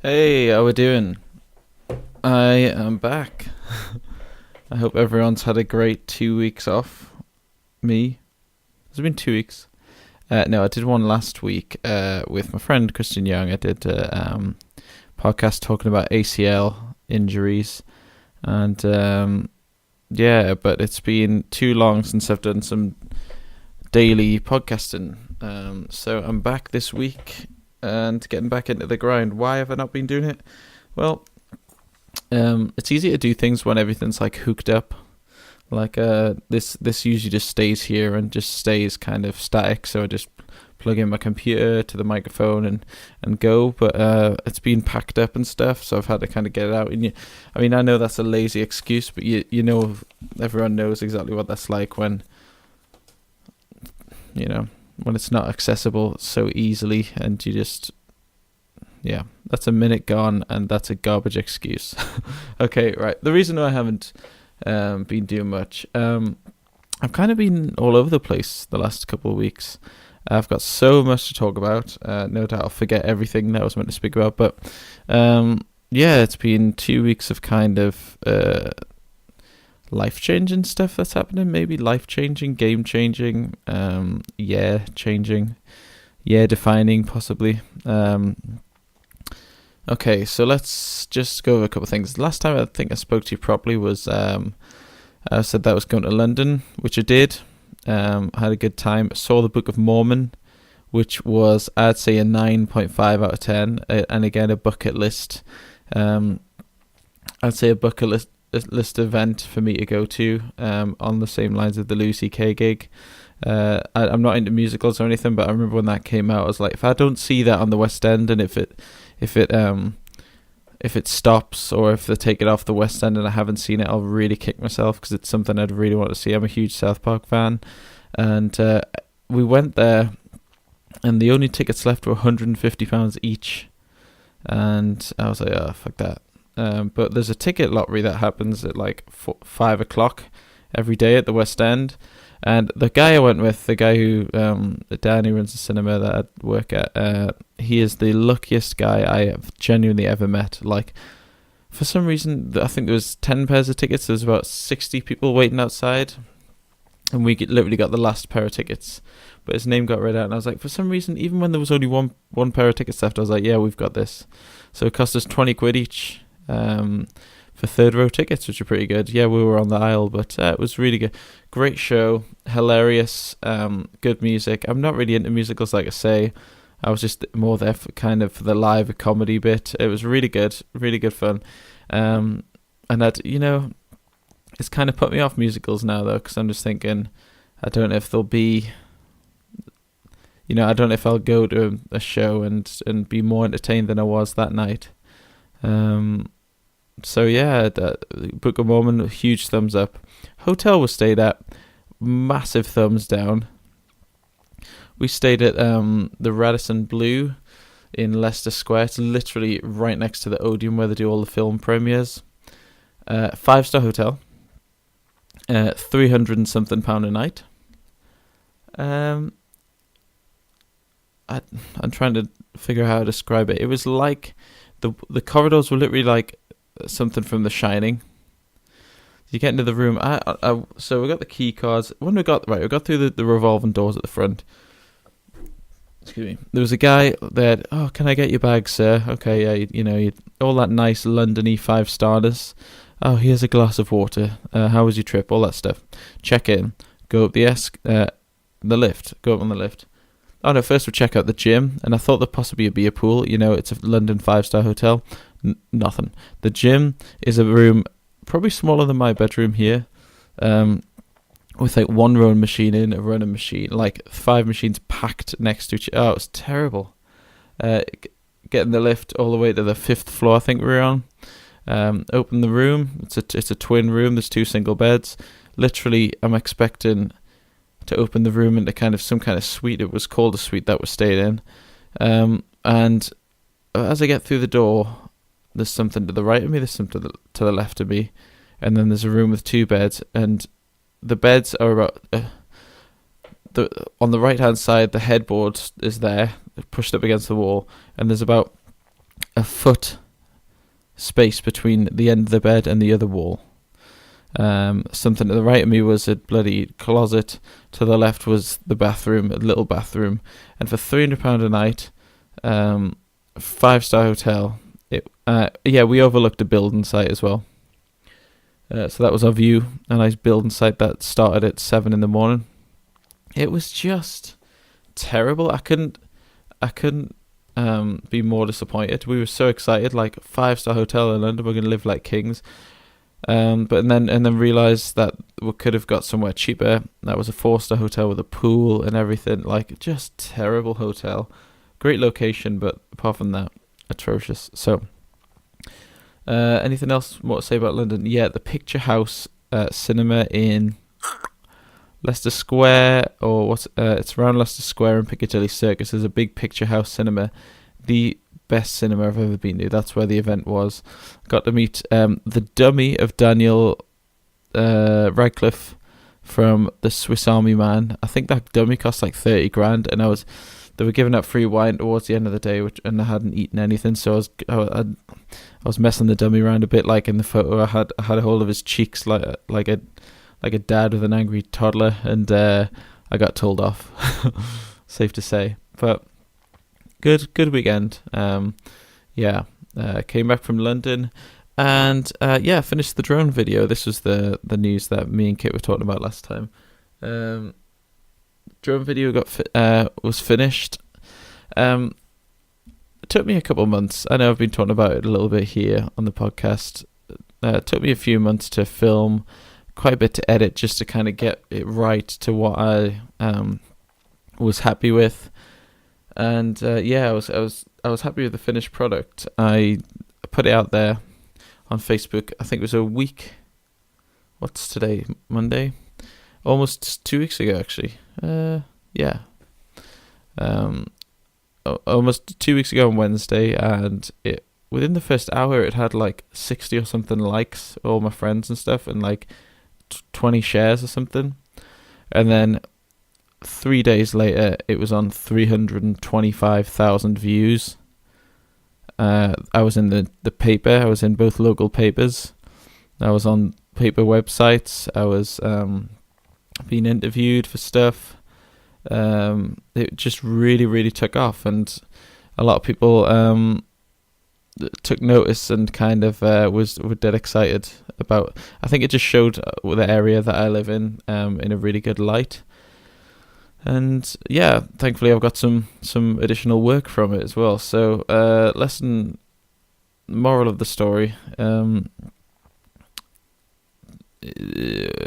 Hey, how we doing? I am back. I hope everyone's had a great 2 weeks off. Me? It's been 2 weeks. No, I did one last week with my friend Christian Young. I did a podcast talking about ACL injuries. And yeah, but it's been too long since I've done some daily podcasting. So I'm back this week and getting back into the grind. Why have I not been doing it? Well, it's easy to do things when everything's like hooked up. Like this usually just stays here and just stays kind of static. So I just plug in my computer to the microphone and go. But it's been packed up and stuff, so I've had to kind of get it out. And I mean, I know that's a lazy excuse, but you know, everyone knows exactly what that's like when when it's not accessible so easily, and you just that's a minute gone, and that's a garbage excuse. Okay, right. The reason I haven't been doing much, I've kind of been all over the place the last couple of weeks. I've got so much to talk about. No doubt I'll forget everything that I was meant to speak about, but it's been 2 weeks of kind of life-changing stuff that's happening. Maybe life-changing, game-changing, changing, defining possibly. Okay, so let's just go over a couple of things. Last time I think I spoke to you properly was I said that I was going to London, which I did. Had a good time. Saw the Book of Mormon, which was, I'd say, a 9.5 out of 10. And again, a bucket list. I'd say a bucket list event for me to go to, on the same lines of the Lucy K gig. I'm not into musicals or anything, but I remember when that came out, I was like, if I don't see that on the West End, and if it stops, or if they take it off the West End and I haven't seen it, I'll really kick myself, because it's something I'd really want to see. I'm a huge South Park fan, and we went there, and the only tickets left were £150 each, and I was like, oh, fuck that. But there's a ticket lottery that happens at like 5 o'clock every day at the West End. And the guy I went with, the guy who, Dan, who runs the cinema that I work at, he is the luckiest guy I have genuinely ever met. Like, for some reason, I think there was 10 pairs of tickets. There was about 60 people waiting outside, and we literally got the last pair of tickets. But his name got read out, and I was like, for some reason, even when there was only one pair of tickets left, I was like, yeah, we've got this. So it cost us 20 quid each. For third row tickets, which are pretty good. Yeah, we were on the aisle, but it was really good. Great show, hilarious, good music. I'm not really into musicals, like I say. I was just more there for for the live comedy bit. It was really good fun. And it's kind of put me off musicals now, though, because I'm just thinking, I don't know if there'll be, I don't know if I'll go to a show and be more entertained than I was that night. So yeah, the Book of Mormon, huge thumbs up. Hotel we stayed at, massive thumbs down. We stayed at the Radisson Blu in Leicester Square. It's literally right next to the Odeon where they do all the film premieres. 5-star hotel. 300 and something pound a night. I'm trying to figure out how to describe it. It was like the corridors were literally like something from The Shining. You get into the room. So we got the key cards. When we got through the revolving doors at the front. Excuse me. There was a guy there. Oh, can I get your bag, sir? Okay, yeah. All that nice London-y 5-starness. Oh, here's a glass of water. How was your trip? All that stuff. Check in. Go up the lift. Go up on the lift. Oh no! First we check out the gym, and I thought there'd possibly be a pool. It's a London 5-star hotel. Nothing. The gym is a room probably smaller than my bedroom here, with like one rowing machine a running machine, like 5 machines packed next to each other. Oh, it was terrible. Getting the lift all the way to the 5th floor, I think we were on. Open the room. It's a twin room. There's 2 single beds. Literally, I'm expecting to open the room into kind of some kind of suite. It was called a suite that we stayed in. And as I get through the door, there's something to the right of me, there's something to the left of me, and then there's a room with 2 beds, and the beds are about on the right hand side. The headboard is there, pushed up against the wall, and there's about a foot space between the end of the bed and the other wall. Something to the right of me was a bloody closet. To the left was the bathroom, a little bathroom. And for £300 a night, 5-star hotel. We overlooked a building site as well. So that was our view. A nice building site that started at 7 in the morning. It was just terrible. I couldn't be more disappointed. We were so excited, like 5-star hotel in London. We're gonna live like kings. But then realised that we could have got somewhere cheaper. That was a 4-star hotel with a pool and everything. Like, just terrible hotel. Great location, but apart from that, atrocious. So, anything else more to say about London? Yeah, the Picture House cinema in Leicester Square, or it's around Leicester Square and Piccadilly Circus. There's a big Picture House cinema. The best cinema I've ever been to. That's where the event was. Got to meet the dummy of Daniel Radcliffe from The Swiss Army Man. I think that dummy cost like 30 grand, and they were giving out free wine towards the end of the day, and I hadn't eaten anything, so I was messing the dummy around a bit. Like in the photo, I had a hold of his cheeks like a dad with an angry toddler, and I got told off. Safe to say, but good weekend. Came back from London, and finished the drone video. This was the news that me and Kit were talking about last time. Drone video was finished. It took me a couple of months. I know I've been talking about it a little bit here on the podcast. It took me a few months to film, quite a bit to edit, just to kind of get it right to what I was happy with. And I was happy with the finished product. I put it out there on Facebook. I think it was a week. What's today? Monday? Almost 2 weeks ago, actually. Almost 2 weeks ago on Wednesday, and within the first hour it had like 60 or something likes, all my friends and stuff, and like 20 shares or something. And then 3 days later it was on 325,000 views. I was in the paper. I was in both local papers. I was on paper websites. I was being interviewed for stuff. It just really, really took off, and a lot of people took notice and kind of were dead excited about. I think it just showed the area that I live in a really good light. And yeah, thankfully I've got some additional work from it as well. So moral of the story.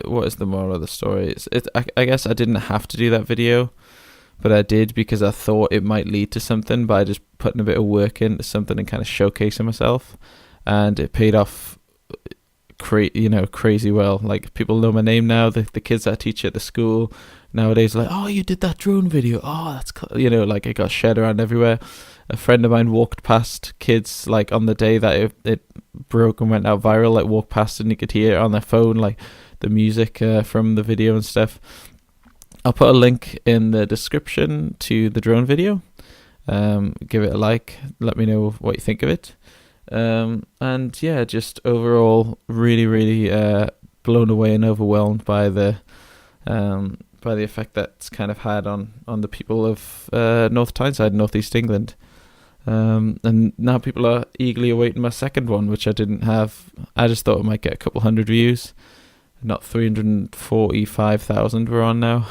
What is the moral of the story? I guess I didn't have to do that video, but I did because I thought it might lead to something by just putting a bit of work into something and kind of showcasing myself, and it paid off crazy well. Like, people know my name now. The kids that I teach at the school nowadays are like, oh, you did that drone video, oh, that's cool. Like, it got shared around everywhere. A friend of mine walked past, kids, like on the day that it broke and went out viral, like walked past and you could hear it on their phone, like the music from the video and stuff. I'll put a link in the description to the drone video. Give it a like, let me know what you think of it. And yeah, just overall really, really blown away and overwhelmed by the effect that's kind of had on the people of North Tyneside, North East England. And now people are eagerly awaiting my second one, which I didn't have. I just thought it might get a couple hundred views, not 345,000 we're on now.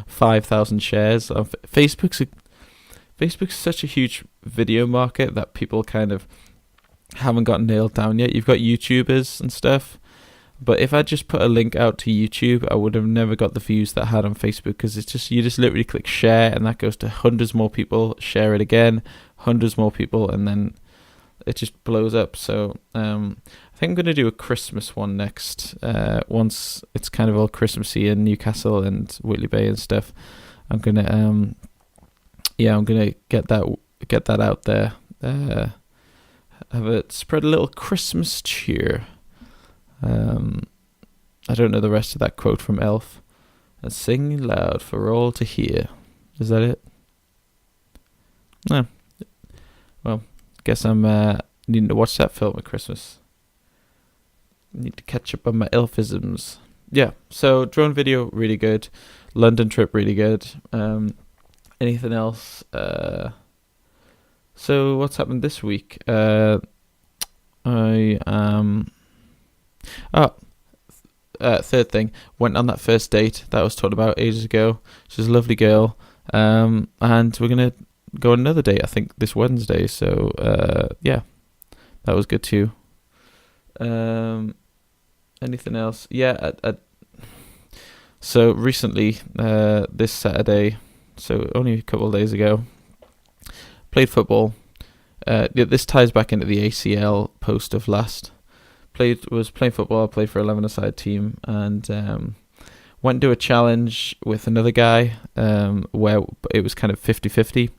5,000 shares. Facebook's such a huge video market that people kind of haven't got nailed down yet. You've got YouTubers and stuff, but if I just put a link out to YouTube, I would have never got the views that I had on Facebook, because it's just, you just literally click share and that goes to hundreds more people, share it again, hundreds more people, and then it just blows up. So I think I'm going to do a Christmas one next, once it's kind of all Christmassy in Newcastle and Whitley Bay and stuff. I'm going to get that out there, spread a little Christmas cheer. I don't know the rest of that quote from Elf. And sing loud for all to hear. Is that it? No. Well, guess I'm needing to watch that film at Christmas. Need to catch up on my elfisms. Yeah, so drone video, really good. London trip, really good. Anything else? So what's happened this week? Third thing, went on that first date that I was talking about ages ago. She's a lovely girl. And we're gonna go on another date, I think this Wednesday. So yeah, that was good too. Anything else? Yeah, so recently, this Saturday, so only a couple of days ago, played football. This ties back into the ACL post of last. Was playing football, played for 11-a-side team, and went to a challenge with another guy, where it was kind of 50-50.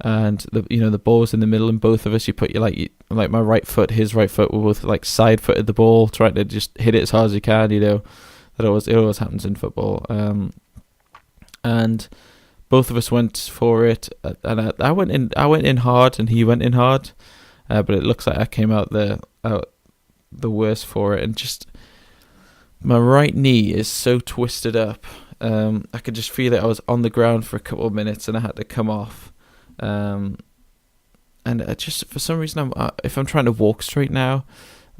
And the ball was in the middle, and both of us, you put like my right foot, his right foot, were both like side footed the ball, trying to just hit it as hard as you can. It always happens in football. And both of us went for it, and I went in hard, and he went in hard, but it looks like I came out the worst for it, and just my right knee is so twisted up. I could just feel it. I was on the ground for a couple of minutes, and I had to come off. And I just, for some reason, if I'm trying to walk straight now,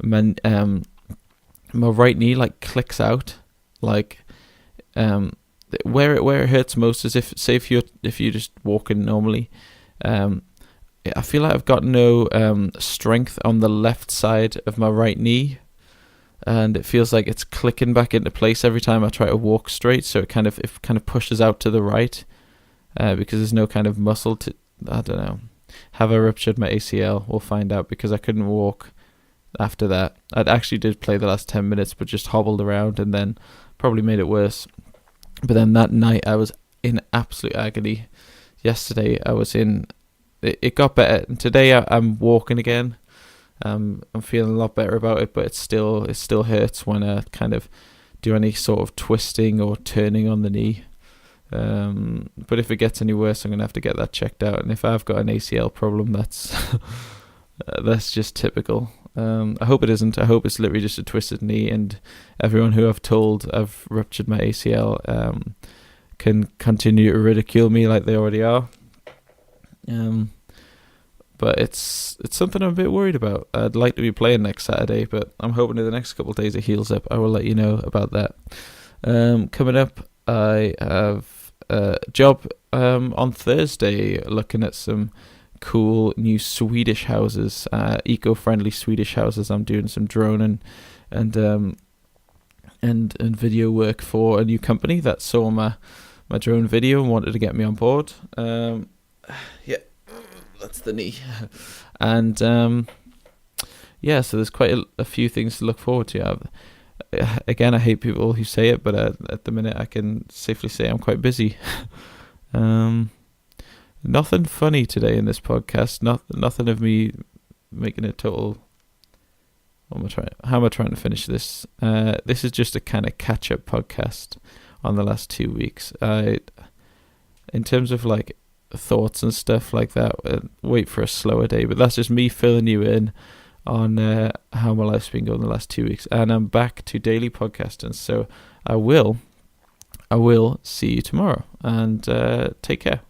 my right knee like clicks out, like where it hurts most is if you're just walking normally. I feel like I've got no strength on the left side of my right knee, and it feels like it's clicking back into place every time I try to walk straight. So it kind of pushes out to the right, because there's no kind of muscle to. I don't know. Have I ruptured my ACL? We'll find out, because I couldn't walk after that. I actually did play the last 10 minutes, but just hobbled around, and then probably made it worse. But then that night I was in absolute agony. Yesterday I was in. It got better, and today I'm walking again. I'm feeling a lot better about it, but it still hurts when I kind of do any sort of twisting or turning on the knee. But if it gets any worse, I'm gonna have to get that checked out. And if I've got an ACL problem, that's just typical. I hope it isn't. I hope it's literally just a twisted knee, and everyone who I've told I've ruptured my ACL can continue to ridicule me like they already are. But it's something I'm a bit worried about. I'd like to be playing next Saturday, but I'm hoping in the next couple of days it heals up. I will let you know about that. Coming up, I have a job on Thursday looking at some cool new Swedish houses, eco-friendly Swedish houses. I'm doing some drone and video work for a new company that saw my drone video and wanted to get me on board. Yeah, that's the knee. And yeah, so there's quite a few things to look forward to. Again, I hate people who say it, but at the minute I can safely say I'm quite busy. Nothing funny today in this podcast. Nothing of me making a total. How am I trying to finish this? This is just a kind of catch-up podcast on the last 2 weeks. In terms of like thoughts and stuff like that, wait for a slower day. But that's just me filling you in on how my life's been going the last 2 weeks, and I'm back to daily podcasting. So I will see you tomorrow, and take care.